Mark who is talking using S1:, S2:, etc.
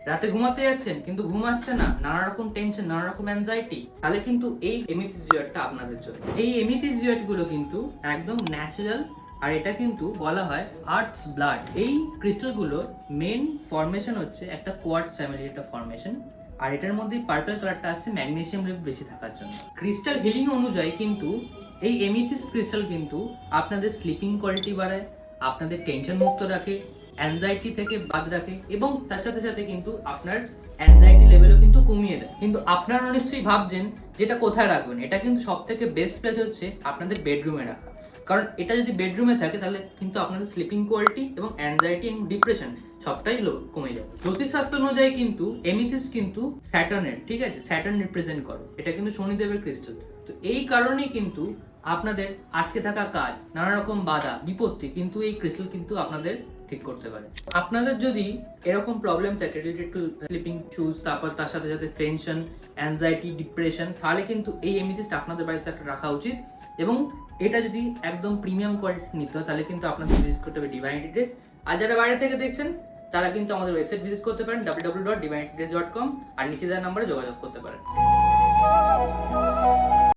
S1: রাতে ঘুমাতে যাচ্ছেন কিন্তু ঘুম আসছে না, নানা রকম টেনশন, নানা রকম অ্যাংজাইটি, তাহলে কিন্তু এই এমিথিস জিওয়েটটা আপনাদের জন্য। এই এমিথিস জিওয়েট গুলো কিন্তু একদম ন্যাচারাল, আর এটা কিন্তু বলা হয় আর্থস ব্লাড। এই ক্রিস্টালগুলোর মেন ফরমেশন হচ্ছে একটা কোয়ার্টজ ফ্যামিলির একটা ফরমেশন, আর এটার মধ্যে পার্পল কালারটা আসছে ম্যাগনেসিয়াম লেভেল বেশি থাকার জন্য। ক্রিস্টাল হিলিং অনুযায়ী কিন্তু এই এমিথিস ক্রিস্টাল কিন্তু আপনাদের স্লিপিং কোয়ালিটি বাড়ায়, আপনাদের টেনশন মুক্ত রাখে, অ্যাংজাইটি থেকে বাদ রাখে, এবং তার সাথে সাথে কিন্তু আপনার অ্যাংজাইটি লেভেলও কিন্তু কমিয়ে দেয়। কিন্তু আপনারা নিশ্চয়ই ভাবছেন যেটা কোথায় রাখবেন। এটা কিন্তু সব থেকে বেস্ট প্লেস হচ্ছে আপনাদের বেডরুমে রাখা, কারণ এটা যদি বেডরুমে থাকে তাহলে কিন্তু আপনাদের স্লিপিং কোয়ালিটি এবং অ্যাংজাইটি এবং ডিপ্রেশন সবটাই কমে যাবে। জ্যোতিষশাস্ত্র অনুযায়ী কিন্তু এমিথিস্ট কিন্তু স্যাটার্নের, ঠিক আছে, স্যাটার্ন রিপ্রেজেন্ট করে, এটা কিন্তু শনিদেবের ক্রিস্টাল। তো এই কারণেই কিন্তু আপনাদের আটকে থাকা কাজ, নানা রকম বাধা বিপত্তি কিন্তু এই ক্রিস্টাল কিন্তু আপনাদের ঠিক করতে পারে। আপনাদের যদি এরকম প্রবলেম থাকে রিলেটেড টু স্লিপিং ইস্যুস, তারপর তার সাথে সাথে টেনশন, অ্যাংজাইটি, ডিপ্রেশন, তাহলে কিন্তু এই এমিথিস্ট আপনাদের বাড়িতে একটা রাখা উচিত। এবং এটা যদি একদম প্রিমিয়াম কোয়ালিটি নিতে হয় তাহলে কিন্তু আপনাদের ভিজিট করতে হবে ডিভাইনিটি ড্রেস। আর যারা বাইরে থেকে দেখছেন তারা কিন্তু আমাদের ওয়েবসাইট ভিজিট করতে পারেন www.divinitydress.com, আর নিচে দেওয়া নম্বরে যোগাযোগ করতে পারেন।